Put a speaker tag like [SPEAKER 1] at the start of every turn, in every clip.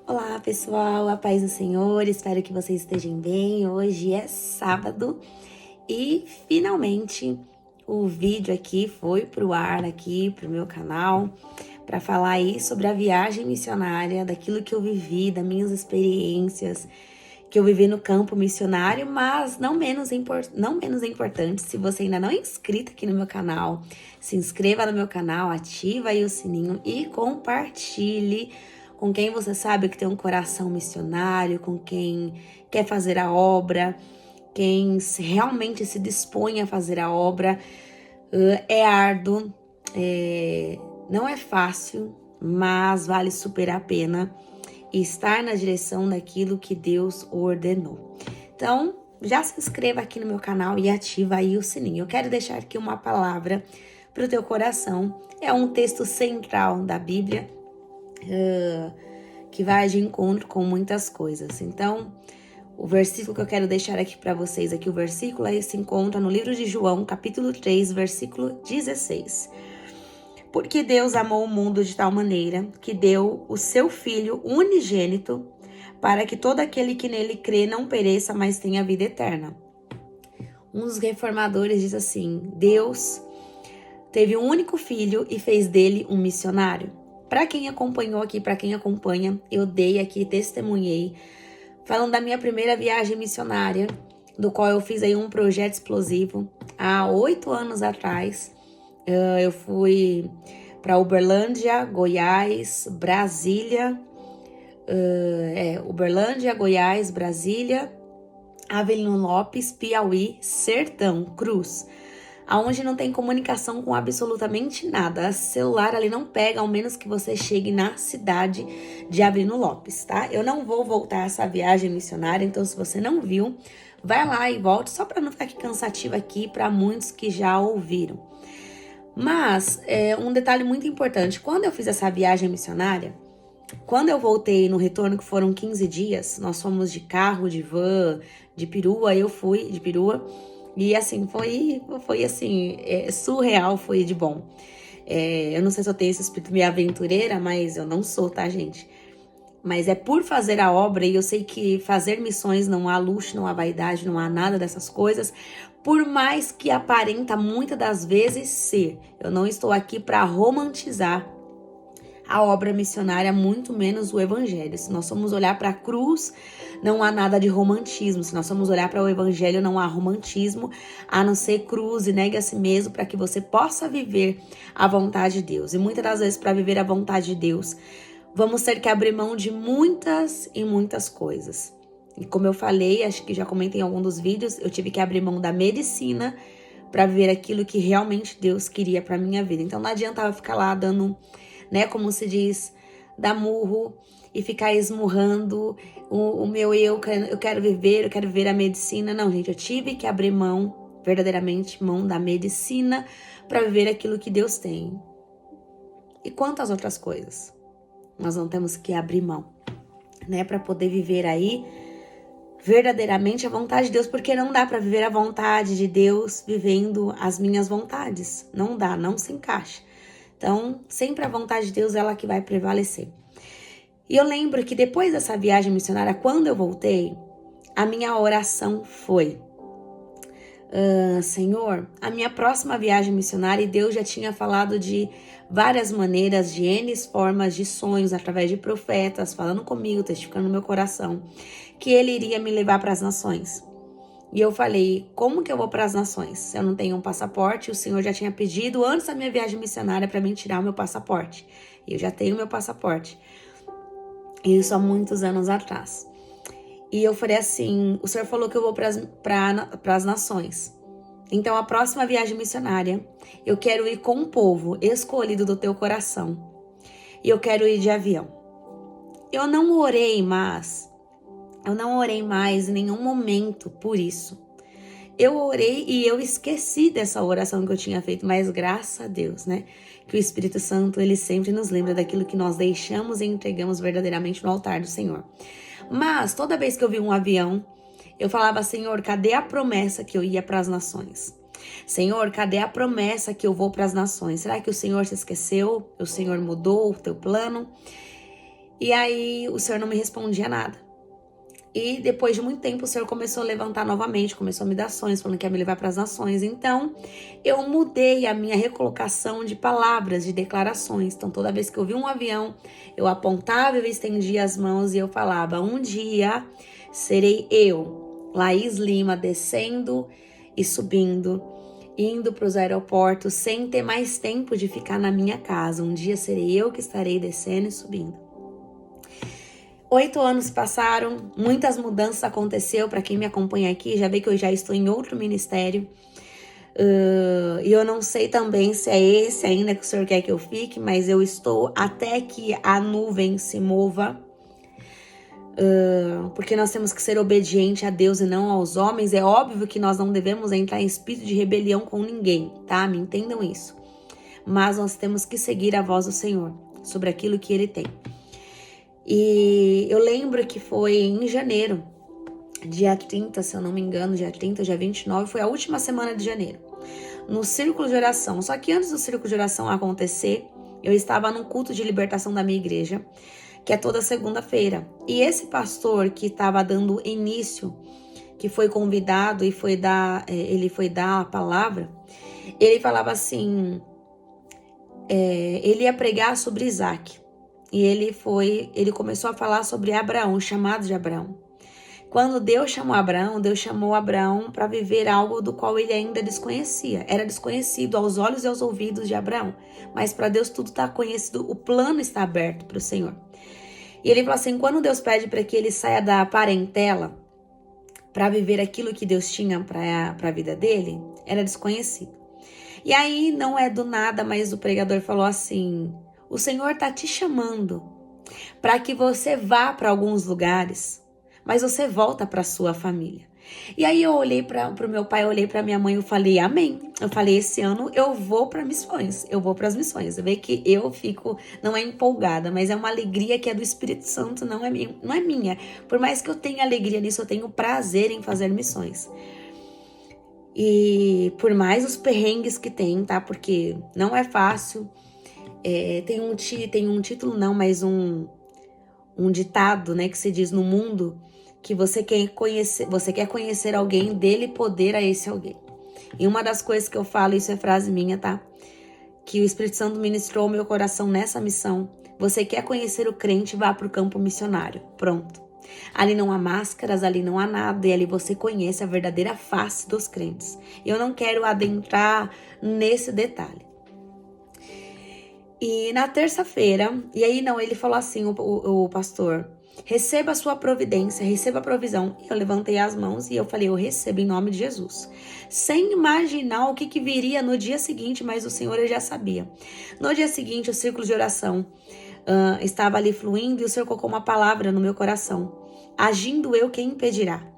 [SPEAKER 1] Olá pessoal, a paz do Senhor, espero que vocês estejam bem. Hoje é sábado e finalmente o vídeo aqui foi pro ar, aqui pro meu canal, para falar aí sobre a viagem missionária, daquilo que eu vivi, das minhas experiências que eu vivi no campo missionário, mas não menos importante, se você ainda não é inscrito aqui no meu canal, se inscreva no meu canal, ativa aí o sininho e compartilhe com quem você sabe que tem um coração missionário, com quem quer fazer a obra, quem realmente se dispõe a fazer a obra. É árduo, não é fácil, mas vale super a pena estar na direção daquilo que Deus ordenou. Então, já se inscreva aqui no meu canal e ativa aí o sininho. Eu quero deixar aqui uma palavra para o teu coração. É um texto central da Bíblia, que vai de encontro com muitas coisas. Então, o versículo que eu quero deixar aqui para vocês, aqui o versículo aí se encontra no livro de João, capítulo 3, versículo 16. Porque Deus amou o mundo de tal maneira que deu o seu Filho unigênito para que todo aquele que nele crê não pereça, mas tenha vida eterna. Um dos reformadores diz assim: Deus teve um único filho e fez dele um missionário. Para quem acompanhou aqui, para quem acompanha, eu dei aqui, testemunhei, falando da minha primeira viagem missionária, do qual eu fiz aí um projeto explosivo há 8 anos atrás. Eu fui para Uberlândia, Goiás, Brasília, Uberlândia, Goiás, Brasília, Avelino Lopes, Piauí, Sertão, Cruz, aonde não tem comunicação com absolutamente nada. O celular ali não pega, ao menos que você chegue na cidade de Avelino Lopes, tá? Eu não vou voltar essa viagem missionária, então se você não viu, vai lá e volte, só para não ficar aqui cansativo aqui para muitos que já ouviram. Mas, um detalhe muito importante, quando eu fiz essa viagem missionária, quando eu voltei no retorno, que foram 15 dias, nós fomos de carro, de van, de perua, eu fui de perua, e assim, foi assim, surreal, foi de bom. Eu não sei se eu tenho esse espírito meio aventureira, mas eu não sou, tá, gente? Mas é por fazer a obra, e eu sei que fazer missões não há luxo, não há vaidade, não há nada dessas coisas, por mais que aparenta muitas das vezes ser. Eu não estou aqui para romantizar a obra missionária, muito menos o evangelho. Se nós formos olhar para a cruz, não há nada de romantismo. Se nós formos olhar para o evangelho, não há romantismo, a não ser cruz e negue a si mesmo para que você possa viver a vontade de Deus. E muitas das vezes, para viver a vontade de Deus, vamos ter que abrir mão de muitas e muitas coisas. E como eu falei, acho que já comentei em algum dos vídeos, eu tive que abrir mão da medicina para viver aquilo que realmente Deus queria para minha vida. Então não adiantava ficar lá dando, né, como se diz, dar murro e ficar esmurrando o meu eu quero viver a medicina. Não, gente, eu tive que abrir mão, verdadeiramente mão da medicina para viver aquilo que Deus tem. E quantas outras coisas nós não temos que abrir mão, né, para poder viver aí verdadeiramente a vontade de Deus, porque não dá para viver a vontade de Deus vivendo as minhas vontades. Não dá, não se encaixa. Então, sempre a vontade de Deus é ela que vai prevalecer. E eu lembro que depois dessa viagem missionária, quando eu voltei, a minha oração foi: Senhor, a minha próxima viagem missionária, e Deus já tinha falado de várias maneiras, de N formas, de sonhos, através de profetas, falando comigo, testificando no meu coração, que Ele iria me levar para as nações. E eu falei: como que eu vou para as nações? Eu não tenho um passaporte, o Senhor já tinha pedido antes da minha viagem missionária para mim tirar o meu passaporte. Eu já tenho meu passaporte. Isso há muitos anos atrás. E eu falei assim: o Senhor falou que eu vou para as nações. Então, a próxima viagem missionária, eu quero ir com um povo escolhido do teu coração. E eu quero ir de avião. Eu não orei mais em nenhum momento por isso. Eu orei e eu esqueci dessa oração que eu tinha feito, mas graças a Deus, né? Que o Espírito Santo, ele sempre nos lembra daquilo que nós deixamos e entregamos verdadeiramente no altar do Senhor. Mas toda vez que eu vi um avião, eu falava: Senhor, cadê a promessa que eu ia para as nações? Senhor, cadê a promessa que eu vou para as nações? Será que o Senhor se esqueceu? O Senhor mudou o teu plano? E aí o Senhor não me respondia nada. E depois de muito tempo o Senhor começou a levantar novamente, começou a me dar sonhos, falando que ia me levar para as nações. Então eu mudei a minha recolocação de palavras, de declarações. Então toda vez que eu vi um avião, eu apontava, eu estendia as mãos e eu falava: um dia serei eu, Laís Lima, descendo e subindo, indo para os aeroportos sem ter mais tempo de ficar na minha casa. Um dia serei eu que estarei descendo e subindo. 8 anos passaram, muitas mudanças aconteceu. Para quem me acompanha aqui, já vê que eu já estou em outro ministério. E eu não sei também se é esse ainda que o Senhor quer que eu fique, mas eu estou até que a nuvem se mova. Porque nós temos que ser obedientes a Deus e não aos homens. É óbvio que nós não devemos entrar em espírito de rebelião com ninguém, tá? Me entendam isso. Mas nós temos que seguir a voz do Senhor sobre aquilo que Ele tem. E eu lembro que foi em janeiro, dia 30, se eu não me engano, dia 30, dia 29, foi a última semana de janeiro, no círculo de oração. Só que antes do círculo de oração acontecer, eu estava num culto de libertação da minha igreja, que é toda segunda-feira. E esse pastor que estava dando início, que foi convidado e ele foi dar a palavra, ele falava assim, ele ia pregar sobre Isaac. E ele começou a falar sobre Abraão, o chamado de Abraão. Quando Deus chamou Abraão para viver algo do qual ele ainda desconhecia. Era desconhecido aos olhos e aos ouvidos de Abraão. Mas para Deus tudo está conhecido, o plano está aberto para o Senhor. E ele falou assim, quando Deus pede para que ele saia da parentela para viver aquilo que Deus tinha para a vida dele, era desconhecido. E aí não é do nada, mas o pregador falou assim, o Senhor está te chamando para que você vá para alguns lugares, mas você volta para sua família. E aí eu olhei para o meu pai, eu olhei para minha mãe, eu falei, amém. Eu falei, esse ano eu vou para missões, eu vou para as missões. Eu vejo que eu fico, não é empolgada, mas é uma alegria que é do Espírito Santo, não é minha. Por mais que eu tenha alegria nisso, eu tenho prazer em fazer missões. E por mais os perrengues que tem, tá? Porque não é fácil. Tem um título não, mas um ditado, né, que se diz no mundo que você quer conhecer alguém, dele poder a esse alguém. E uma das coisas que eu falo, isso é frase minha, tá? Que o Espírito Santo ministrou ao meu coração nessa missão. Você quer conhecer o crente, vá para o campo missionário. Pronto. Ali não há máscaras, ali não há nada, e ali você conhece a verdadeira face dos crentes. Eu não quero adentrar nesse detalhe. E na terça-feira, ele falou assim, o pastor, receba a sua providência, receba a provisão. E eu levantei as mãos e eu falei, eu recebo em nome de Jesus. Sem imaginar o que viria no dia seguinte, mas o Senhor já sabia. No dia seguinte, o círculo de oração estava ali fluindo e o Senhor colocou uma palavra no meu coração. Agindo eu, quem impedirá?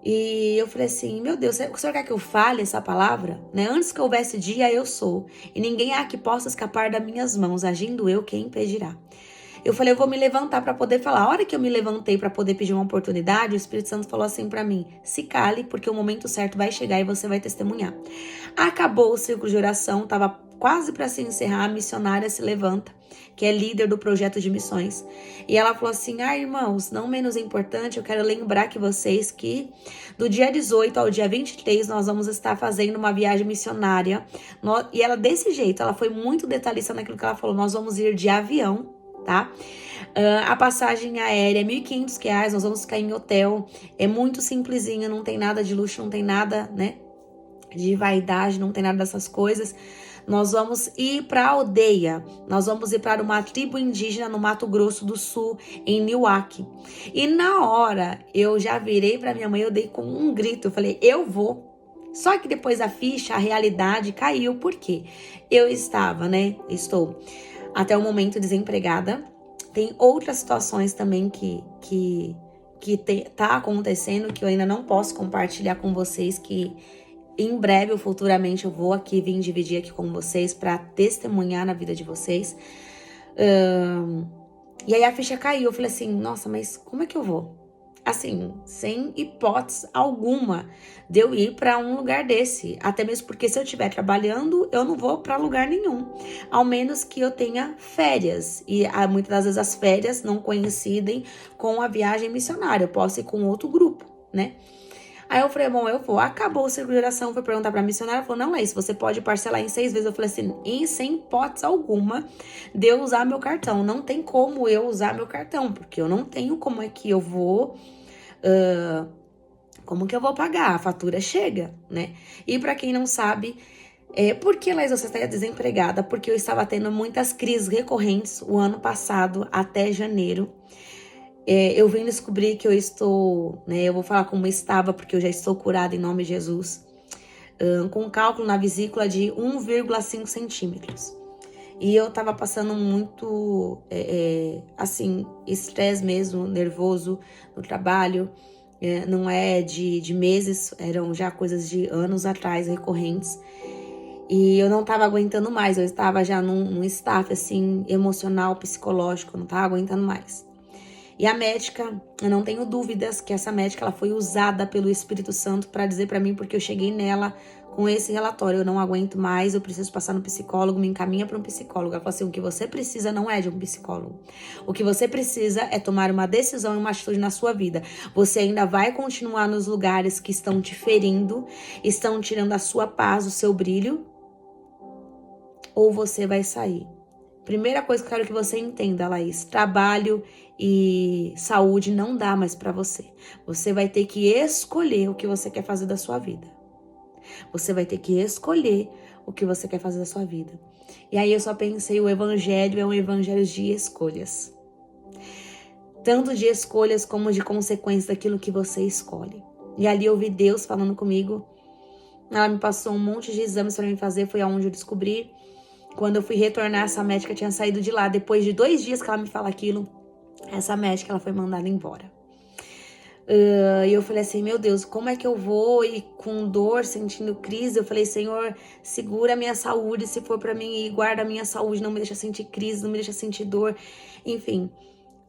[SPEAKER 1] E eu falei assim, meu Deus, o Senhor quer que eu fale essa palavra? Né? Antes que houvesse dia, eu sou. E ninguém há que possa escapar das minhas mãos. Agindo eu, quem impedirá? Eu falei, eu vou me levantar para poder falar. A hora que eu me levantei para poder pedir uma oportunidade, o Espírito Santo falou assim para mim, se cale, porque o momento certo vai chegar e você vai testemunhar. Acabou o círculo de oração, estava quase para se encerrar, a missionária se levanta, que é líder do projeto de missões. E ela falou assim, irmãos, não menos importante, eu quero lembrar que vocês que do dia 18 ao dia 23 nós vamos estar fazendo uma viagem missionária. E ela desse jeito, ela foi muito detalhista naquilo que ela falou, nós vamos ir de avião, tá? A passagem aérea é R$1.500, nós vamos ficar em hotel, é muito simplesinho, não tem nada de luxo, não tem nada, né, de vaidade, não tem nada dessas coisas. Nós vamos ir para a aldeia, nós vamos ir para uma tribo indígena no Mato Grosso do Sul, em Niuaque. E na hora, eu já virei para minha mãe, eu dei com um grito, eu falei, eu vou. Só que depois a ficha, a realidade caiu, por quê? Eu estou até o momento desempregada. Tem outras situações também que tá acontecendo, que eu ainda não posso compartilhar com vocês, que em breve ou futuramente eu vou aqui vir dividir aqui com vocês para testemunhar na vida de vocês. E aí a ficha caiu, eu falei assim, nossa, mas como é que eu vou? assim, sem hipótese alguma de eu ir para um lugar desse. Até mesmo porque se eu estiver trabalhando, eu não vou para lugar nenhum. Ao menos que eu tenha férias. E muitas das vezes as férias não coincidem com a viagem missionária. Eu posso ir com outro grupo, né? Aí eu falei, bom, eu vou. Acabou o círculo de oração, fui perguntar pra missionária, ela falou, não é isso, você pode parcelar em 6 vezes. Eu falei assim, sem hipótese alguma de eu usar meu cartão. Não tem como eu usar meu cartão, porque eu não tenho como é que eu vou... como que eu vou pagar? A fatura chega, né? E pra quem não sabe, por que, Laís, você está desempregada? Porque eu estava tendo muitas crises recorrentes o ano passado até janeiro. Eu vim descobrir que eu estou, né? Eu vou falar como estava, porque eu já estou curada em nome de Jesus. Com um cálculo na vesícula de 1,5 centímetros. E eu tava passando muito, assim, estresse mesmo, nervoso no trabalho. Não é de meses, eram já coisas de anos atrás, recorrentes. E eu não tava aguentando mais, eu estava já num staff, assim, emocional, psicológico, eu não tava aguentando mais. E a médica, eu não tenho dúvidas que essa médica ela foi usada pelo Espírito Santo para dizer para mim, porque eu cheguei nela com esse relatório, eu não aguento mais, eu preciso passar no psicólogo, me encaminha para um psicólogo. Ela falou assim, o que você precisa não é de um psicólogo. O que você precisa é tomar uma decisão e uma atitude na sua vida. Você ainda vai continuar nos lugares que estão te ferindo, estão tirando a sua paz, o seu brilho, ou você vai sair. Primeira coisa que eu quero que você entenda, Laís, trabalho e saúde não dá mais pra você. Você vai ter que escolher o que você quer fazer da sua vida. Você vai ter que escolher o que você quer fazer da sua vida. E aí eu só pensei, o evangelho é um evangelho de escolhas. Tanto de escolhas como de consequências daquilo que você escolhe. E ali eu vi Deus falando comigo. Ela me passou um monte de exames pra mim fazer, foi aonde eu descobri. Quando eu fui retornar, essa médica tinha saído de lá. Depois de 2 dias que ela me fala aquilo, essa médica ela foi mandada embora. E eu falei assim, meu Deus, como é que eu vou? E com dor, sentindo crise, eu falei, Senhor, segura a minha saúde se for pra mim e guarda a minha saúde, não me deixa sentir crise, não me deixa sentir dor. Enfim,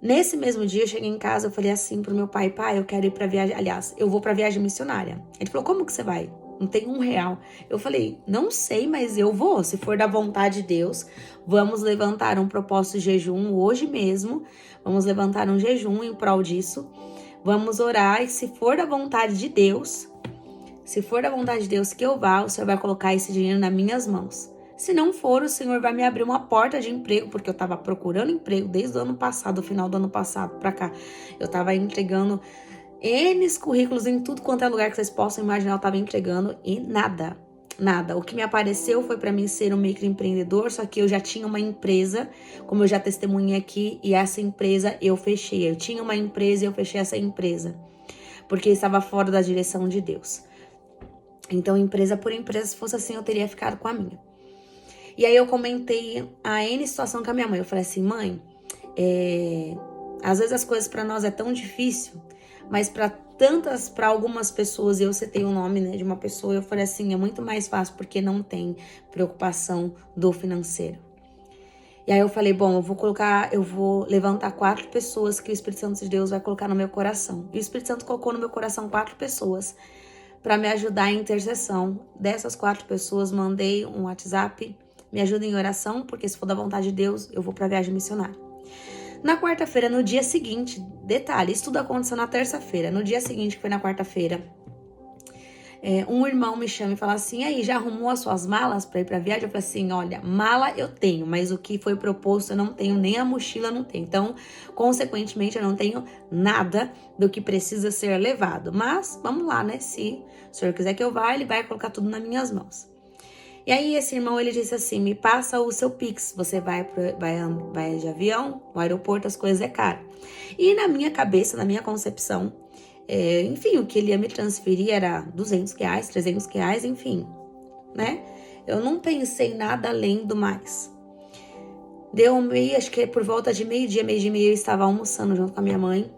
[SPEAKER 1] nesse mesmo dia eu cheguei em casa, eu falei assim pro meu pai, eu quero ir pra viagem, aliás, eu vou pra viagem missionária. Ele falou, como que você vai? Não tem R$1. Eu falei, não sei, mas eu vou. Se for da vontade de Deus, vamos levantar um propósito de jejum hoje mesmo. Vamos levantar um jejum em prol disso. Vamos orar e se for da vontade de Deus, que eu vá, o Senhor vai colocar esse dinheiro nas minhas mãos. Se não for, o Senhor vai me abrir uma porta de emprego, porque eu tava procurando emprego desde o ano passado, o final do ano passado pra cá. Eu tava entregando N currículos em tudo quanto é lugar que vocês possam imaginar, eu tava entregando e nada. O que me apareceu foi para mim ser um microempreendedor, só que eu já tinha uma empresa, como eu já testemunhei aqui, e essa empresa eu fechei. Eu tinha uma empresa e eu fechei essa empresa, porque estava fora da direção de Deus. Então, empresa por empresa, se fosse assim, eu teria ficado com a minha. E aí eu comentei a N situação com a minha mãe. Eu falei assim, mãe, às vezes as coisas para nós é tão difícil, mas para algumas pessoas, eu citei o nome, né, de uma pessoa, eu falei assim, é muito mais fácil porque não tem preocupação do financeiro. E aí eu falei, bom, eu vou levantar 4 pessoas que o Espírito Santo de Deus vai colocar no meu coração. E o Espírito Santo colocou no meu coração 4 pessoas para me ajudar em intercessão. Dessas 4 pessoas, mandei um WhatsApp, me ajuda em oração, porque se for da vontade de Deus, eu vou para a viagem missionária. Na quarta-feira, no dia seguinte, detalhe, isso tudo aconteceu na terça-feira. No dia seguinte, que foi na quarta-feira, um irmão me chama e fala assim, aí, já arrumou as suas malas para ir pra viagem? Eu falei assim, olha, mala eu tenho, mas o que foi proposto eu não tenho, nem a mochila eu não tenho. Então, consequentemente, eu não tenho nada do que precisa ser levado. Mas, vamos lá, né? Se o senhor quiser que eu vá, ele vai colocar tudo nas minhas mãos. E aí esse irmão, ele disse assim, me passa o seu Pix, você vai de avião, no aeroporto, as coisas é caro. E na minha cabeça, na minha concepção, enfim, o que ele ia me transferir era R$200, R$300, enfim, né? Eu não pensei nada além do mais. Acho que por volta de meio-dia, eu estava almoçando junto com a minha mãe,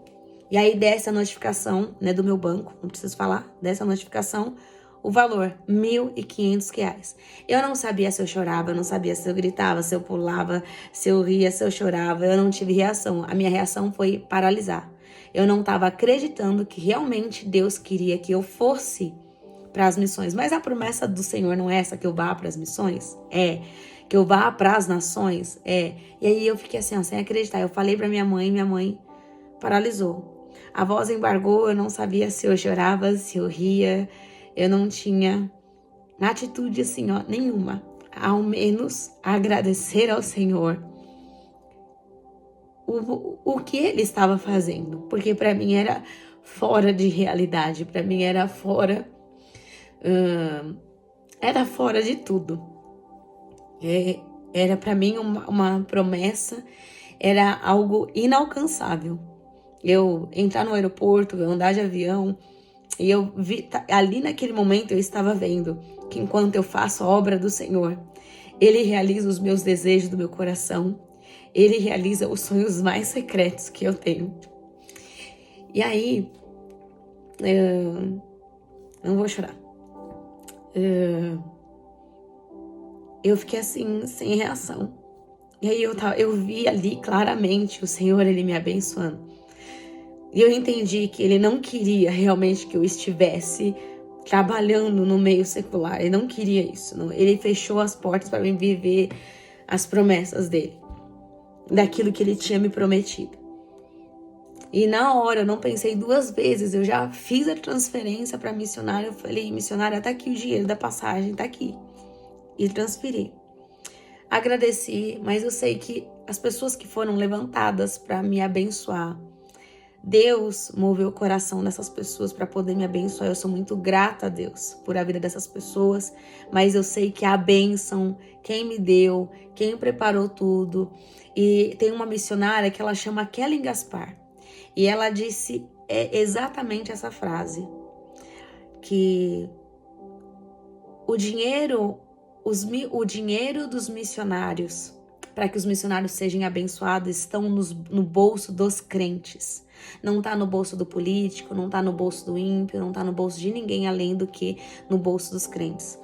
[SPEAKER 1] e aí desce a notificação, né, do meu banco, não preciso falar, desce a notificação, o valor, R$1.500. Eu não sabia se eu chorava, eu não sabia se eu gritava, se eu pulava, se eu ria, se eu chorava. Eu não tive reação. A minha reação foi paralisar. Eu não estava acreditando que realmente Deus queria que eu fosse para as missões. Mas a promessa do Senhor não é essa, que eu vá para as missões? É. Que eu vá para as nações? É. E aí eu fiquei assim, ó, sem acreditar. Eu falei para minha mãe paralisou. A voz embargou, eu não sabia se eu chorava, se eu ria. Eu não tinha atitude assim, ó, nenhuma. Ao menos agradecer ao Senhor o que ele estava fazendo. Porque para mim era fora de realidade. Para mim era fora de tudo. Era para mim uma promessa, era algo inalcançável. Eu entrar no aeroporto, eu andar de avião, e eu vi, ali naquele momento eu estava vendo que enquanto eu faço a obra do Senhor, Ele realiza os meus desejos do meu coração, Ele realiza os sonhos mais secretos que eu tenho. E aí, não vou chorar. Eu fiquei assim, sem reação. E aí eu vi ali claramente o Senhor, Ele me abençoando. E eu entendi que Ele não queria realmente que eu estivesse trabalhando no meio secular. Ele não queria isso. Não. Ele fechou as portas para mim viver as promessas dele. Daquilo que Ele tinha me prometido. E na hora, eu não pensei duas vezes. Eu já fiz a transferência para missionária. Eu falei, missionária, tá aqui o dinheiro da passagem, tá aqui. E transferi. Agradeci, mas eu sei que as pessoas que foram levantadas para me abençoar, Deus moveu o coração dessas pessoas para poder me abençoar. Eu sou muito grata a Deus por a vida dessas pessoas, mas eu sei que a bênção, quem me deu, quem preparou tudo. E tem uma missionária que ela chama Kellen Gaspar, e ela disse exatamente essa frase, que o dinheiro dos missionários, para que os missionários sejam abençoados, estão no bolso dos crentes. Não está no bolso do político, não está no bolso do ímpio, não está no bolso de ninguém além do que no bolso dos crentes.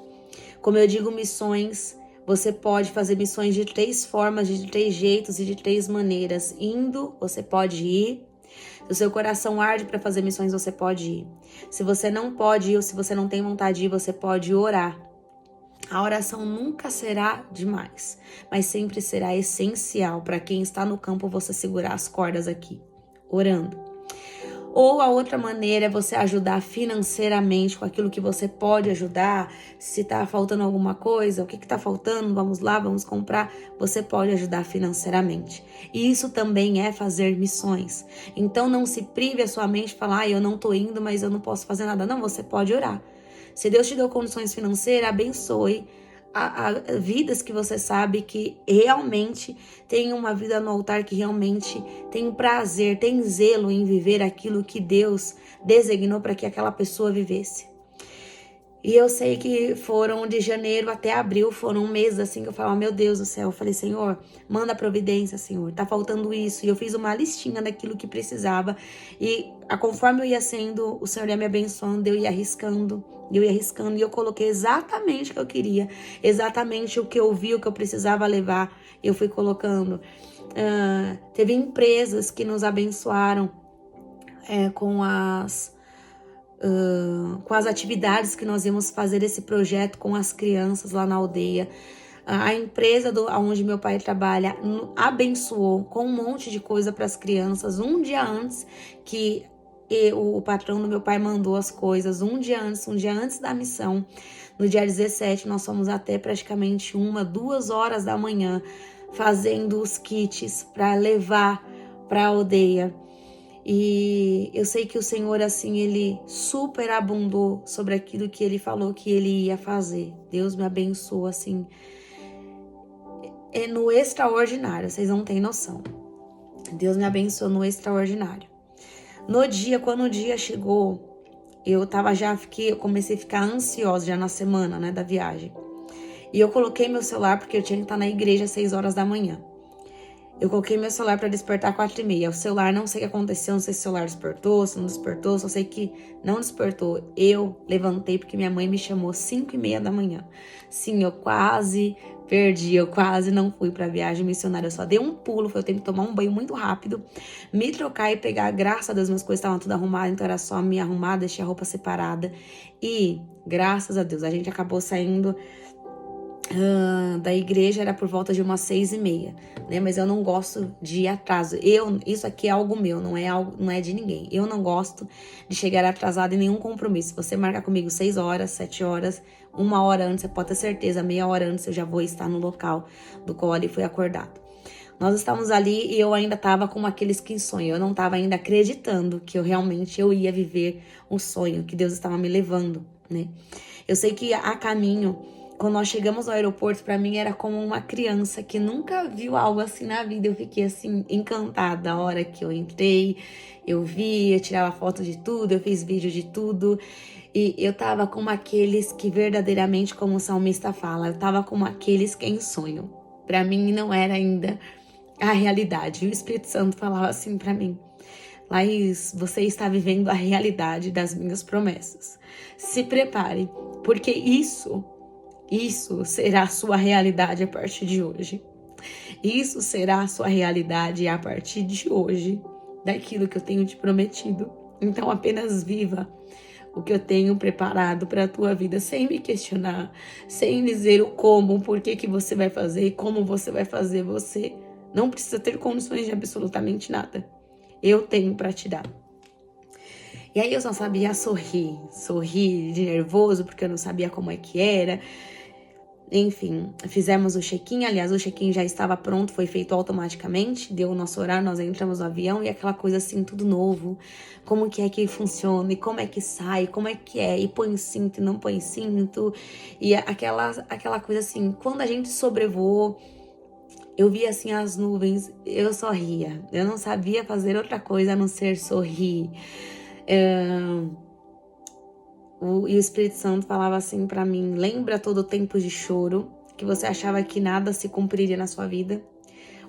[SPEAKER 1] Como eu digo, missões, você pode fazer missões de 3 formas, de 3 jeitos e de 3 maneiras. Indo, você pode ir. Se o seu coração arde para fazer missões, você pode ir. Se você não pode ir ou se você não tem vontade de ir, você pode orar. A oração nunca será demais, mas sempre será essencial para quem está no campo você segurar as cordas aqui, orando. Ou a outra maneira é você ajudar financeiramente com aquilo que você pode ajudar. Se está faltando alguma coisa, o que está faltando, vamos lá, vamos comprar. Você pode ajudar financeiramente. E isso também é fazer missões. Então não se prive a sua mente de falar, eu não estou indo, mas eu não posso fazer nada. Não, você pode orar. Se Deus te deu condições financeiras, abençoe a vidas que você sabe que realmente tem uma vida no altar, que realmente tem prazer, tem zelo em viver aquilo que Deus designou para que aquela pessoa vivesse. E eu sei que foram de janeiro até abril, foram um mês assim que eu falava, meu Deus do céu. Eu falei, Senhor, manda providência, Senhor, tá faltando isso. E eu fiz uma listinha daquilo que precisava. E conforme eu ia sendo, o Senhor ia me abençoando, eu ia arriscando. E eu coloquei exatamente o que eu queria, exatamente o que eu vi, o que eu precisava levar. Eu fui colocando. Teve empresas que nos abençoaram com as atividades que nós íamos fazer esse projeto com as crianças lá na aldeia. A empresa onde meu pai trabalha abençoou com um monte de coisa para as crianças. Um dia antes que o patrão do meu pai mandou as coisas, um dia antes da missão, no dia 17, nós fomos até praticamente 2 horas da manhã fazendo os kits para levar para a aldeia. E eu sei que o Senhor, assim, Ele superabundou sobre aquilo que Ele falou que Ele ia fazer. Deus me abençoou, assim, no extraordinário, vocês não têm noção. Deus me abençoou no extraordinário. Quando o dia chegou, eu comecei a ficar ansiosa já na semana, né, da viagem. E eu coloquei meu celular, porque eu tinha que estar na igreja às 6 horas da manhã. Eu coloquei meu celular para despertar 4h30. O celular, não sei o que aconteceu, não sei se o celular despertou, se não despertou, só sei que não despertou. Eu levantei porque minha mãe me chamou 5h30 da manhã. Sim, eu quase Perdi, eu quase não fui pra viagem missionária, eu só dei um pulo, foi eu ter que tomar um banho muito rápido, me trocar e pegar, graças a Deus, minhas coisas estavam tudo arrumadas, então era só me arrumar, deixei a roupa separada, e, graças a Deus, a gente acabou saindo da igreja, era por volta de umas 6h30, né? Mas eu não gosto de ir atraso. Isso aqui é algo meu, não é de ninguém. Eu não gosto de chegar atrasado em nenhum compromisso. Se você marcar comigo 6 horas, 7 horas, 1 hora antes, você pode ter certeza, meia hora antes eu já vou estar no local do qual ali foi acordado. Nós estávamos ali e eu ainda estava como aqueles que sonham. Eu não estava ainda acreditando que eu ia viver um sonho, que Deus estava me levando, né? Eu sei que a caminho, quando nós chegamos no aeroporto, para mim era como uma criança que nunca viu algo assim na vida. Eu fiquei assim encantada a hora que eu entrei, eu vi, eu tirava foto de tudo, eu fiz vídeo de tudo. E eu tava como aqueles que verdadeiramente, como o salmista fala, eu tava como aqueles que em sonho. Para mim não era ainda a realidade. E o Espírito Santo falava assim para mim: Laís, você está vivendo a realidade das minhas promessas. Se prepare, porque isso será a sua realidade a partir de hoje. Isso será a sua realidade a partir de hoje, daquilo que eu tenho te prometido. Então apenas viva o que eu tenho preparado para a tua vida, sem me questionar, sem dizer o como, o porquê que você vai fazer, como você vai fazer. Você não precisa ter condições de absolutamente nada. Eu tenho para te dar. E aí eu só sabia sorrir de nervoso, porque eu não sabia como é que era. Enfim, fizemos o check-in, aliás, o check-in já estava pronto, foi feito automaticamente, deu o nosso horário, nós entramos no avião e aquela coisa assim, tudo novo, como que é que funciona, e como é que sai, como é que é, e põe cinto e não põe cinto, e aquela coisa assim, quando a gente sobrevoou, eu via assim as nuvens, eu só ria, eu não sabia fazer outra coisa a não ser sorrir. E o Espírito Santo falava assim pra mim: lembra todo o tempo de choro, que você achava que nada se cumpriria na sua vida?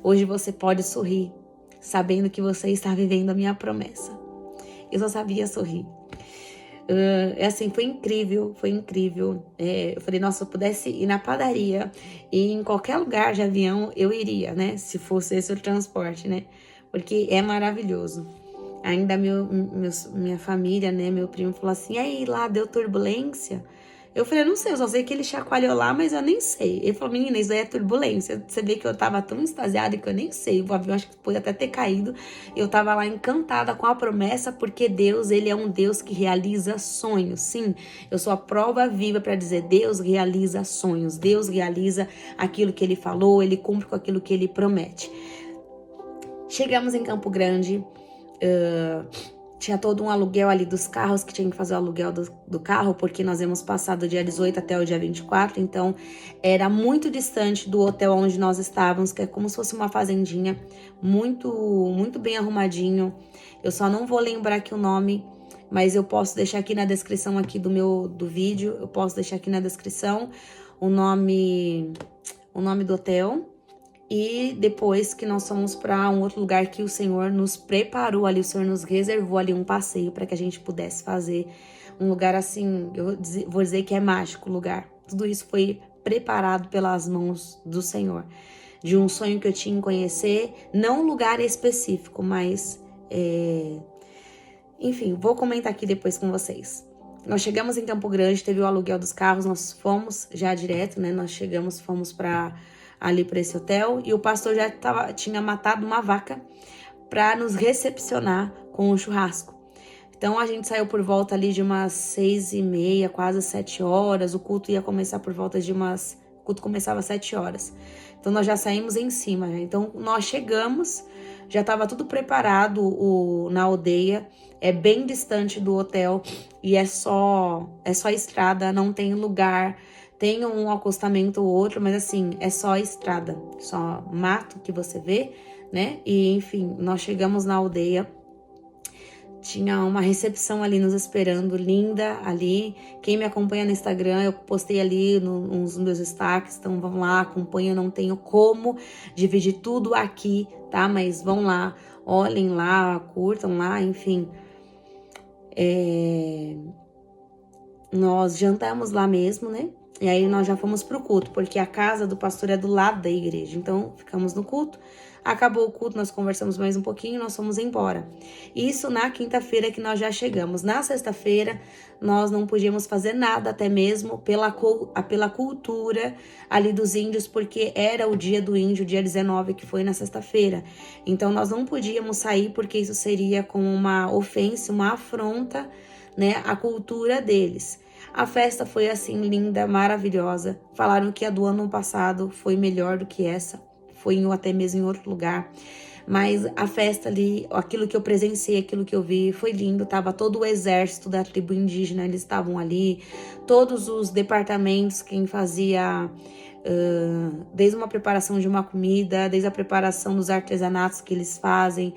[SPEAKER 1] Hoje você pode sorrir, sabendo que você está vivendo a minha promessa. Eu só sabia sorrir. Assim, foi incrível, foi incrível. Eu falei, nossa, se eu pudesse ir na padaria e em qualquer lugar de avião, eu iria, né? Se fosse esse o transporte, né? Porque é maravilhoso. Ainda minha família, né, meu primo falou assim: aí lá deu turbulência? Eu falei: não sei, eu só sei que ele chacoalhou lá, mas eu nem sei. Ele falou: menina, isso daí é turbulência. Você vê que eu tava tão extasiada que eu nem sei. O avião acho que pode até ter caído. Eu tava lá encantada com a promessa, porque Deus, ele é um Deus que realiza sonhos. Sim, eu sou a prova viva para dizer: Deus realiza sonhos. Deus realiza aquilo que ele falou, ele cumpre com aquilo que ele promete. Chegamos em Campo Grande. Tinha todo um aluguel ali dos carros, que tinha que fazer o aluguel do carro, porque nós íamos passar do dia 18 até o dia 24, então era muito distante do hotel onde nós estávamos, que é como se fosse uma fazendinha, muito, muito bem arrumadinho. Eu só não vou lembrar aqui o nome, mas eu posso deixar aqui na descrição aqui do vídeo, eu posso deixar aqui na descrição o nome do hotel. E depois que nós fomos para um outro lugar que o Senhor nos preparou ali, o Senhor nos reservou ali um passeio para que a gente pudesse fazer um lugar assim, eu vou dizer que é mágico o lugar. Tudo isso foi preparado pelas mãos do Senhor. De um sonho que eu tinha em conhecer, não um lugar específico, mas enfim, vou comentar aqui depois com vocês. Nós chegamos em Campo Grande, teve o aluguel dos carros, nós fomos já direto, né? Nós chegamos, fomos ali para esse hotel e o pastor já tinha matado uma vaca para nos recepcionar com um churrasco. Então a gente saiu por volta ali de umas 6h30, quase 7 horas. O culto ia começar por volta de umas... O culto começava às 7 horas. Então nós já saímos em cima. Né? Então nós chegamos, já estava tudo preparado na aldeia. É bem distante do hotel e é só estrada, não tem lugar. Tem um acostamento ou outro, mas assim, é só estrada, só mato que você vê, né? E enfim, nós chegamos na aldeia, tinha uma recepção ali nos esperando, linda ali. Quem me acompanha no Instagram, eu postei ali nos meus destaques, então vão lá, acompanha, não tenho como dividir tudo aqui, tá? Mas vão lá, olhem lá, curtam lá, enfim. Nós jantamos lá mesmo, né? E aí nós já fomos pro culto, porque a casa do pastor é do lado da igreja. Então ficamos no culto. Acabou o culto, nós conversamos mais um pouquinho, nós fomos embora. Isso na quinta-feira que nós já chegamos. Na sexta-feira, nós não podíamos fazer nada, até mesmo pela cultura ali dos índios, porque era o dia do índio, dia 19, que foi na sexta-feira. Então, nós não podíamos sair, porque isso seria como uma ofensa, uma afronta, né, à cultura deles. A festa foi assim, linda, maravilhosa. Falaram que a do ano passado foi melhor do que essa. Foi até mesmo em outro lugar. Mas a festa ali, aquilo que eu presenciei, aquilo que eu vi, foi lindo. Tava todo o exército da tribo indígena, eles estavam ali. Todos os departamentos, quem fazia desde uma preparação de uma comida, desde a preparação dos artesanatos que eles fazem,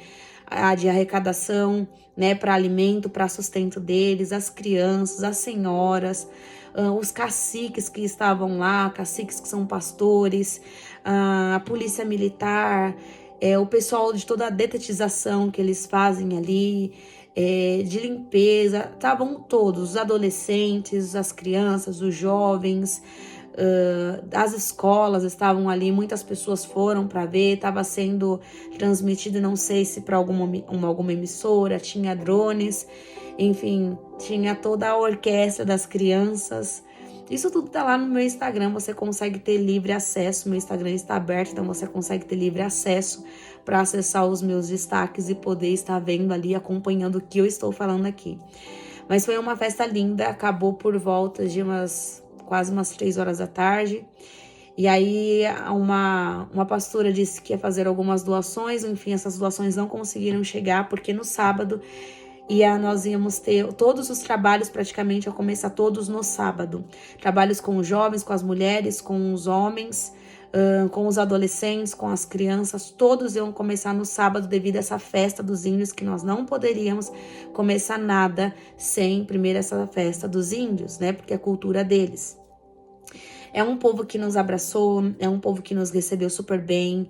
[SPEAKER 1] a de arrecadação, né, para alimento, para sustento deles, as crianças, as senhoras, os caciques que estavam lá, caciques que são pastores, a polícia militar, o pessoal de toda a detetização que eles fazem ali, de limpeza, estavam todos, os adolescentes, as crianças, os jovens, as escolas estavam ali, muitas pessoas foram para ver, estava sendo transmitido, não sei se para alguma emissora, tinha drones, enfim, tinha toda a orquestra das crianças. Isso tudo tá lá no meu Instagram, você consegue ter livre acesso, meu Instagram está aberto, então você consegue ter livre acesso para acessar os meus destaques e poder estar vendo ali, acompanhando o que eu estou falando aqui. Mas foi uma festa linda, acabou por volta de quase umas 3 horas da tarde. E aí uma pastora disse que ia fazer algumas doações, enfim, essas doações não conseguiram chegar, porque no sábado nós íamos ter todos os trabalhos, praticamente, a começar todos no sábado. Trabalhos com os jovens, com as mulheres, com os homens, com os adolescentes, com as crianças, todos iam começar no sábado devido a essa festa dos índios, que nós não poderíamos começar nada sem primeiro essa festa dos índios, né? Porque é a cultura deles. É um povo que nos abraçou, é um povo que nos recebeu super bem.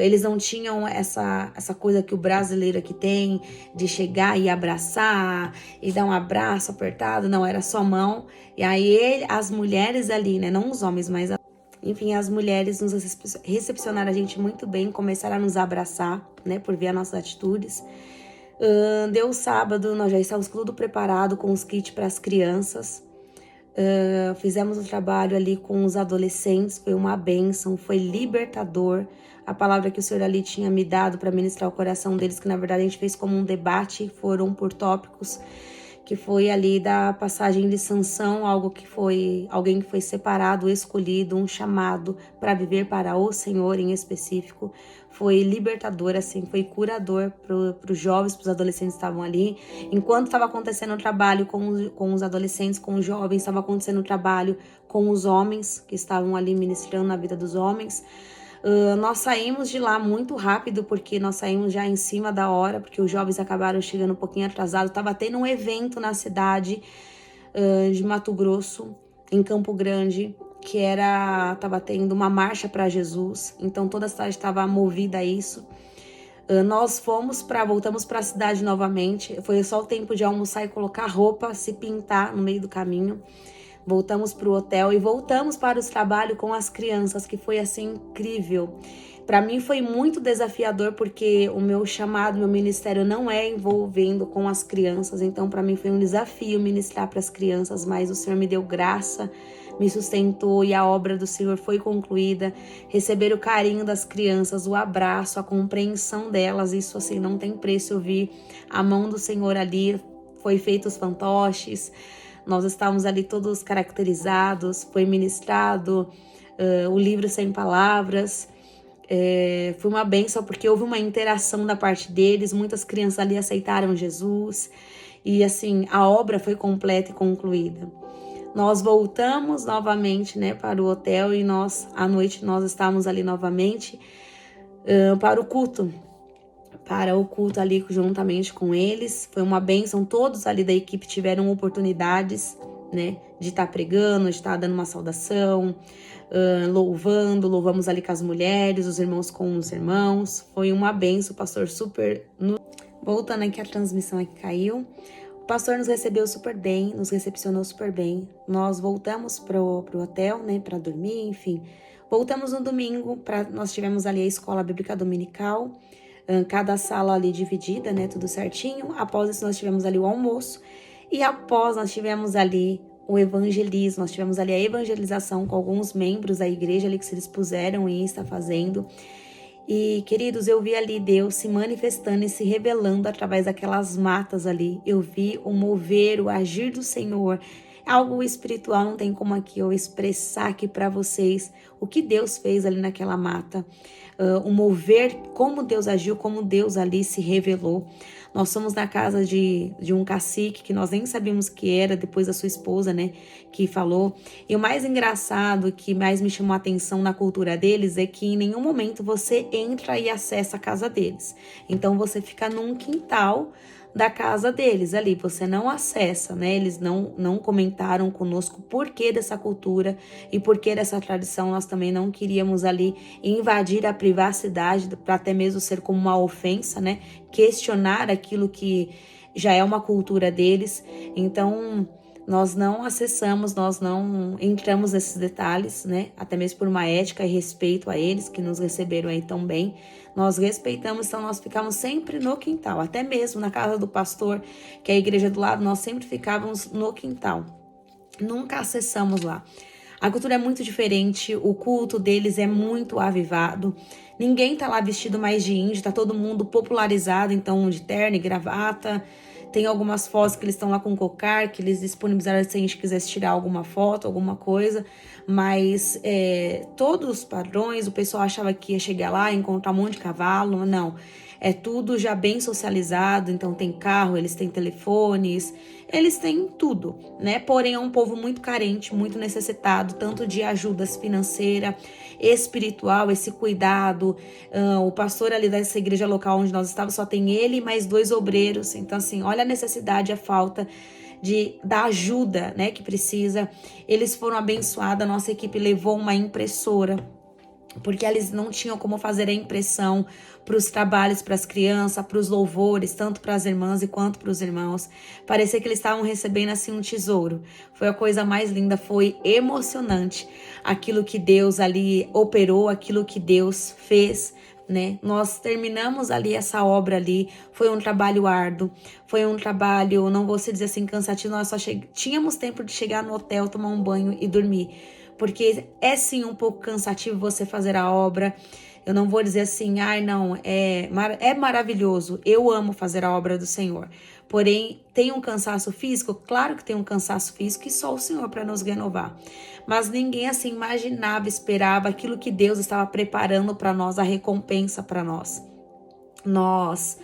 [SPEAKER 1] Eles não tinham essa coisa que o brasileiro aqui tem, de chegar e abraçar, e dar um abraço apertado. Não, era só mão. E aí as mulheres ali, né, não os homens, mas enfim, as mulheres nos recepcionaram a gente muito bem, começaram a nos abraçar, né, por ver as nossas atitudes. Deu sábado, nós já estávamos tudo preparado com os kits para as crianças. Fizemos um trabalho ali com os adolescentes, foi uma bênção, foi libertador. A palavra que o Senhor ali tinha me dado para ministrar o coração deles, que na verdade a gente fez como um debate, foram por tópicos, que foi ali da passagem de Sansão, alguém que foi separado, escolhido, um chamado para viver para o Senhor em específico. Foi libertador, assim, foi curador para os jovens, para os adolescentes que estavam ali. Enquanto estava acontecendo o trabalho com os adolescentes, com os jovens, estava acontecendo o trabalho com os homens que estavam ali ministrando na vida dos homens. Nós saímos de lá muito rápido, porque nós saímos já em cima da hora, porque os jovens acabaram chegando um pouquinho atrasados. Estava tendo um evento na cidade de Mato Grosso, em Campo Grande, que estava tendo uma marcha para Jesus, então toda a cidade estava movida a isso. Nós voltamos para a cidade novamente, foi só o tempo de almoçar e colocar roupa, se pintar no meio do caminho. Voltamos para o hotel e voltamos para os trabalhos com as crianças, que foi assim incrível. Para mim foi muito desafiador, porque o meu chamado, meu ministério não é envolvendo com as crianças, então para mim foi um desafio ministrar para as crianças, mas o Senhor me deu graça, me sustentou e a obra do Senhor foi concluída. Receber o carinho das crianças, o abraço, a compreensão delas, isso assim não tem preço. Eu vi a mão do Senhor ali, foi feito os fantoches, nós estávamos ali todos caracterizados, foi ministrado o livro Sem Palavras. Foi uma bênção, porque houve uma interação da parte deles, muitas crianças ali aceitaram Jesus, e assim, a obra foi completa e concluída. Nós voltamos novamente, né, para o hotel, e à noite nós estávamos ali novamente para o culto ali juntamente com eles. Foi uma bênção, todos ali da equipe tiveram oportunidades, né, de estar pregando, de estar dando uma saudação, louvamos ali com as mulheres, os irmãos com os irmãos. Foi uma bênção, o pastor super... Voltando aqui, a transmissão aqui caiu. O pastor nos recebeu super bem, nos recepcionou super bem. Nós voltamos pro hotel, né, para dormir, enfim. Voltamos no domingo, nós tivemos ali a escola bíblica dominical, cada sala ali dividida, né, tudo certinho. Após isso nós tivemos ali o almoço e após nós tivemos ali o evangelismo, nós tivemos ali a evangelização com alguns membros da igreja ali que se dispuseram em estar fazendo. E, queridos, eu vi ali Deus se manifestando e se revelando através daquelas matas ali. Eu vi o mover, o agir do Senhor. Algo espiritual, não tem como aqui eu expressar aqui para vocês o que Deus fez ali naquela mata. O mover, como Deus agiu, como Deus ali se revelou. Nós fomos na casa de um cacique que nós nem sabíamos que era, depois da sua esposa, né, que falou. E o mais engraçado, que mais me chamou a atenção na cultura deles, é que em nenhum momento você entra e acessa a casa deles. Então você fica num quintal da casa deles ali, você não acessa, né? Eles não comentaram conosco o porquê dessa cultura e porquê dessa tradição. Nós também não queríamos ali invadir a privacidade para até mesmo ser como uma ofensa, né? Questionar aquilo que já é uma cultura deles. Então, nós não acessamos, nós não entramos nesses detalhes, né? Até mesmo por uma ética e respeito a eles que nos receberam aí tão bem. Nós respeitamos, então nós ficamos sempre no quintal, até mesmo na casa do pastor, que é a igreja do lado, nós sempre ficávamos no quintal. Nunca acessamos lá. A cultura é muito diferente, o culto deles é muito avivado. Ninguém tá lá vestido mais de índio, tá todo mundo popularizado, então de terno e gravata. Tem algumas fotos que eles estão lá com cocar, que eles disponibilizaram se a gente quisesse tirar alguma foto, alguma coisa. Mas todos os padrões, o pessoal achava que ia chegar lá e encontrar um monte de cavalo. Não, é tudo já bem socializado, então tem carro, eles têm telefones, eles têm tudo, né? Porém, é um povo muito carente, muito necessitado, tanto de ajudas financeira, espiritual, esse cuidado. O pastor ali dessa igreja local onde nós estávamos só tem ele e mais 2 obreiros. Então, assim, olha a necessidade, a falta da ajuda, né, que precisa. Eles foram abençoados, a nossa equipe levou uma impressora, porque eles não tinham como fazer a impressão para os trabalhos, para as crianças, para os louvores, tanto para as irmãs e quanto para os irmãos. Parecia que eles estavam recebendo assim um tesouro. Foi a coisa mais linda, foi emocionante aquilo que Deus ali operou, aquilo que Deus fez, né? Nós terminamos ali essa obra ali, foi um trabalho árduo, foi um trabalho, não vou dizer assim cansativo, nós só tínhamos tempo de chegar no hotel, tomar um banho e dormir. Porque é sim um pouco cansativo você fazer a obra. Eu não vou dizer assim, ai não, é maravilhoso. Eu amo fazer a obra do Senhor. Porém, tem um cansaço físico? Claro que tem um cansaço físico e só o Senhor para nos renovar. Mas ninguém assim imaginava, esperava aquilo que Deus estava preparando para nós, a recompensa para nós. Nós,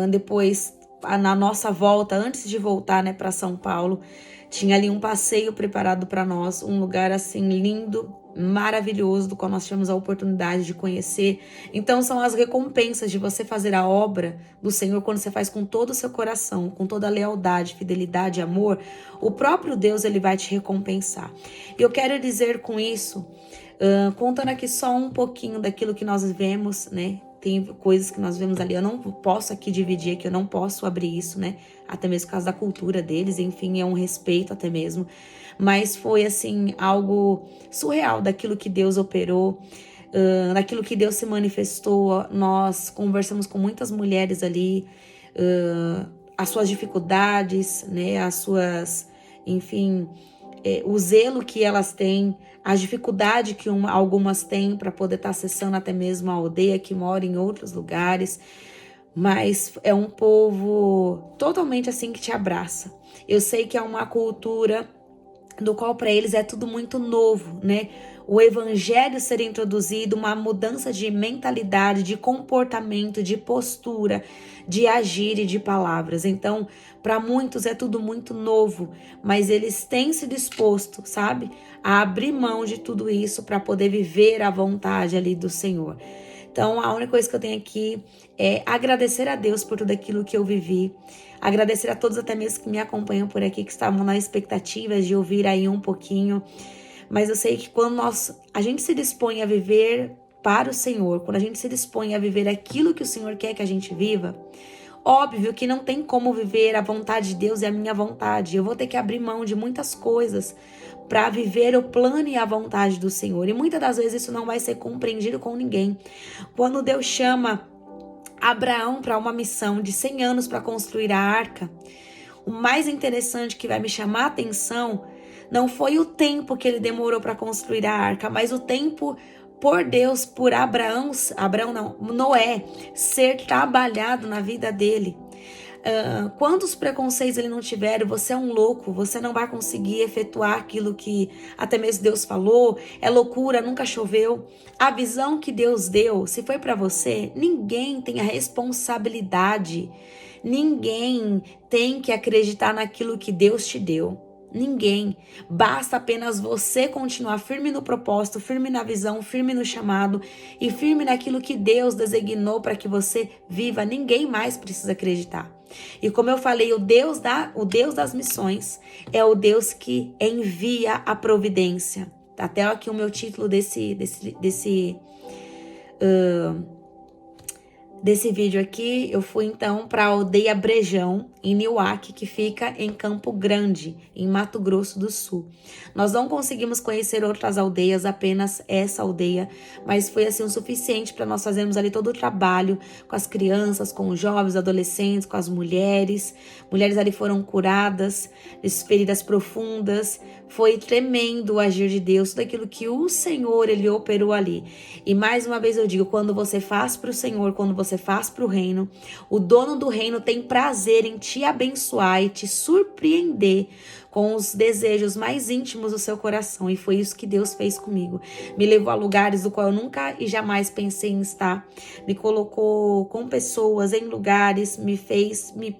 [SPEAKER 1] depois, na nossa volta, antes de voltar, né, para São Paulo, tinha ali um passeio preparado para nós, um lugar assim lindo, maravilhoso, do qual nós tivemos a oportunidade de conhecer. Então são as recompensas de você fazer a obra do Senhor quando você faz com todo o seu coração, com toda a lealdade, fidelidade, amor. O próprio Deus, ele vai te recompensar. E eu quero dizer com isso, contando aqui só um pouquinho daquilo que nós vivemos, né? Tem coisas que nós vemos ali, eu não posso aqui dividir aqui, eu não posso abrir isso, né? Até mesmo por causa da cultura deles, enfim, é um respeito até mesmo. Mas foi, assim, algo surreal daquilo que Deus operou, daquilo que Deus se manifestou. Nós conversamos com muitas mulheres ali, as suas dificuldades, né? As suas, enfim, o zelo que elas têm, a dificuldade que algumas têm para poder estar acessando até mesmo a aldeia que mora em outros lugares, mas é um povo totalmente assim que te abraça. Eu sei que é uma cultura do qual para eles é tudo muito novo, né? O evangelho ser introduzido, uma mudança de mentalidade, de comportamento, de postura, de agir e de palavras. Então, para muitos é tudo muito novo, mas eles têm se disposto, sabe, a abrir mão de tudo isso para poder viver a vontade ali do Senhor. Então, a única coisa que eu tenho aqui é agradecer a Deus por tudo aquilo que eu vivi. Agradecer a todos até mesmo que me acompanham por aqui, que estavam na expectativa de ouvir aí um pouquinho. Mas eu sei que quando a gente se dispõe a viver para o Senhor, quando a gente se dispõe a viver aquilo que o Senhor quer que a gente viva, Óbvio que não tem como viver a vontade de Deus e a minha vontade. Eu vou ter que abrir mão de muitas coisas para viver o plano e a vontade do Senhor. E muitas das vezes isso não vai ser compreendido com ninguém. Quando Deus chama Abraão para uma missão de 100 anos para construir a arca, o mais interessante que vai me chamar a atenção não foi o tempo que ele demorou para construir a arca, mas o tempo por Deus, por Noé, ser trabalhado na vida dele. Quantos preconceitos ele não tiver, você é um louco, você não vai conseguir efetuar aquilo que até mesmo Deus falou, é loucura, nunca choveu. A visão que Deus deu, se foi para você, ninguém tem a responsabilidade, ninguém tem que acreditar naquilo que Deus te deu. Ninguém. Basta apenas você continuar firme no propósito, firme na visão, firme no chamado e firme naquilo que Deus designou para que você viva. Ninguém mais precisa acreditar. E como eu falei, o Deus das missões é o Deus que envia a providência. Tá até aqui o meu título desse vídeo aqui. Eu fui então para a aldeia Brejão, em Niuaque, que fica em Campo Grande, em Mato Grosso do Sul. Nós não conseguimos conhecer outras aldeias, apenas essa aldeia, mas foi assim o suficiente para nós fazermos ali todo o trabalho com as crianças, com os jovens, adolescentes, com as mulheres. Mulheres ali foram curadas, de feridas profundas. Foi tremendo o agir de Deus, tudo aquilo que o Senhor, Ele operou ali. E mais uma vez eu digo, quando você faz para o Senhor, quando você faz para o reino, o dono do reino tem prazer em te abençoar e te surpreender com os desejos mais íntimos do seu coração. E foi isso que Deus fez comigo. Me levou a lugares do qual eu nunca e jamais pensei em estar. Me colocou com pessoas em lugares, me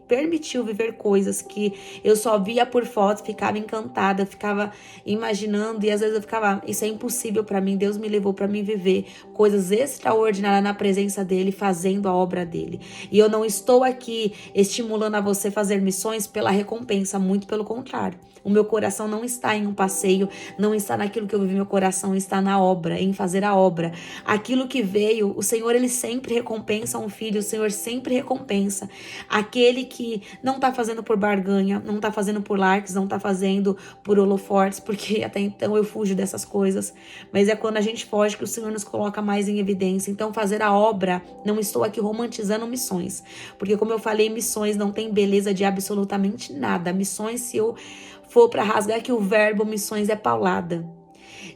[SPEAKER 1] permitiu viver coisas que eu só via por foto, ficava encantada, ficava imaginando e às vezes eu ficava, isso é impossível para mim. Deus me levou para mim viver coisas extraordinárias na presença dele, fazendo a obra dele. E eu não estou aqui estimulando a você fazer missões pela recompensa, muito pelo contrário. O meu coração não está em um passeio, não está naquilo que eu vivi, meu coração está na obra, em fazer a obra. Aquilo que veio, o Senhor, Ele sempre recompensa um filho, o Senhor sempre recompensa aquele que não está fazendo por barganha, não está fazendo por likes, não está fazendo por holofortes, porque até então eu fujo dessas coisas, mas é quando a gente foge que o Senhor nos coloca mais em evidência. Então fazer a obra, não estou aqui romantizando missões, porque como eu falei, missões não tem beleza de absolutamente nada. Missões, se eu for para rasgar que o verbo missões é paulada.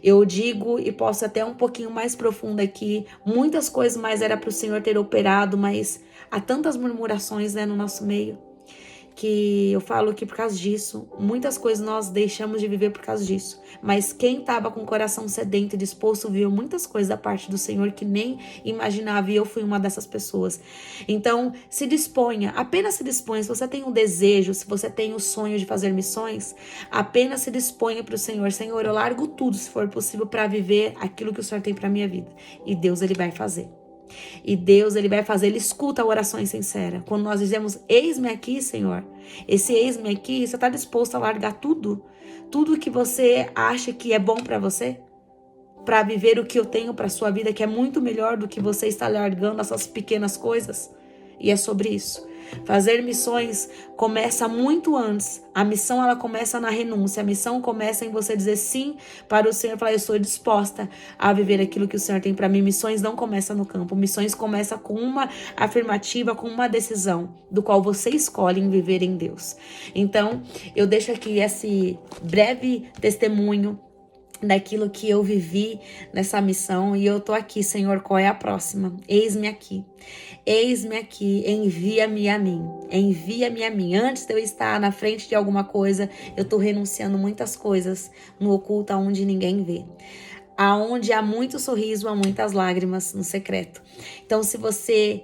[SPEAKER 1] Eu digo e posso até um pouquinho mais profundo aqui, muitas coisas mais era para o Senhor ter operado, mas há tantas murmurações, no nosso meio, que eu falo que por causa disso, muitas coisas nós deixamos de viver por causa disso. Mas quem estava com o coração sedento e disposto viu muitas coisas da parte do Senhor que nem imaginava, e eu fui uma dessas pessoas. Então, se disponha, apenas se disponha. Se você tem um desejo, se você tem o sonho de fazer missões, apenas se disponha para o Senhor. Senhor, eu largo tudo, se for possível, para viver aquilo que o Senhor tem para minha vida. E Deus, Ele vai fazer. E Deus, Ele vai fazer, Ele escuta orações sinceras. Quando nós dizemos, eis-me aqui, Senhor, esse eis-me aqui, você está disposto a largar tudo? Tudo que você acha que é bom para você? Para viver o que eu tenho para sua vida, que é muito melhor do que você estar largando essas pequenas coisas? E é sobre isso. Fazer missões começa muito antes. A missão, ela começa na renúncia. A missão começa em você dizer sim para o Senhor. Falar, eu estou disposta a viver aquilo que o Senhor tem para mim. Missões não começam no campo. Missões começam com uma afirmativa, com uma decisão, do qual você escolhe em viver em Deus. Então, eu deixo aqui esse breve testemunho daquilo que eu vivi nessa missão, e eu tô aqui, Senhor, qual é a próxima? Eis-me aqui, envia-me a mim, antes de eu estar na frente de alguma coisa, eu tô renunciando muitas coisas no oculto, aonde ninguém vê, aonde há muito sorriso, há muitas lágrimas no secreto. Então, se você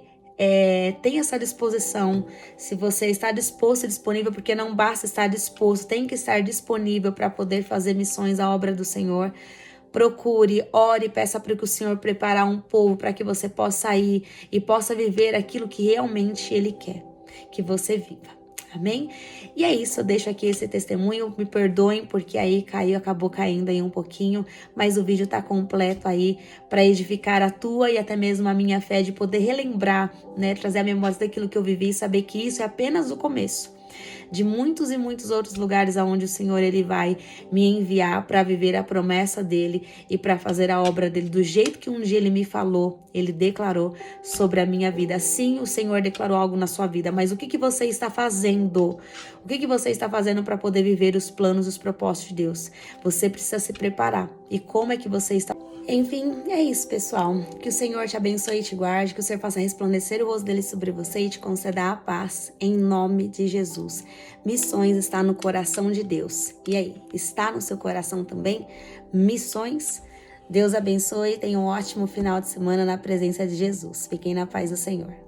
[SPEAKER 1] tem essa disposição, se você está disposto e disponível, porque não basta estar disposto, tem que estar disponível para poder fazer missões à obra do Senhor. Procure, ore, peça para que o Senhor preparar um povo para que você possa ir e possa viver aquilo que realmente Ele quer que você viva. Amém? E é isso, eu deixo aqui esse testemunho, me perdoem porque aí acabou caindo aí um pouquinho, mas o vídeo tá completo aí para edificar a tua e até mesmo a minha fé de poder relembrar, né, trazer a memória daquilo que eu vivi e saber que isso é apenas o começo de muitos e muitos outros lugares aonde o Senhor ele vai me enviar para viver a promessa dele e para fazer a obra dele do jeito que um dia ele me falou, ele declarou sobre a minha vida. Sim, o Senhor declarou algo na sua vida, mas o que você está fazendo? O que você está fazendo para poder viver os planos, os propósitos de Deus? Você precisa se preparar. E como é que você está? Enfim, é isso, pessoal. Que o Senhor te abençoe e te guarde, que o Senhor faça resplandecer o rosto dele sobre você e te conceda a paz, em nome de Jesus. Missões está no coração de Deus. E aí, está no seu coração também? Missões? Deus abençoe e tenha um ótimo final de semana na presença de Jesus. Fiquem na paz do Senhor.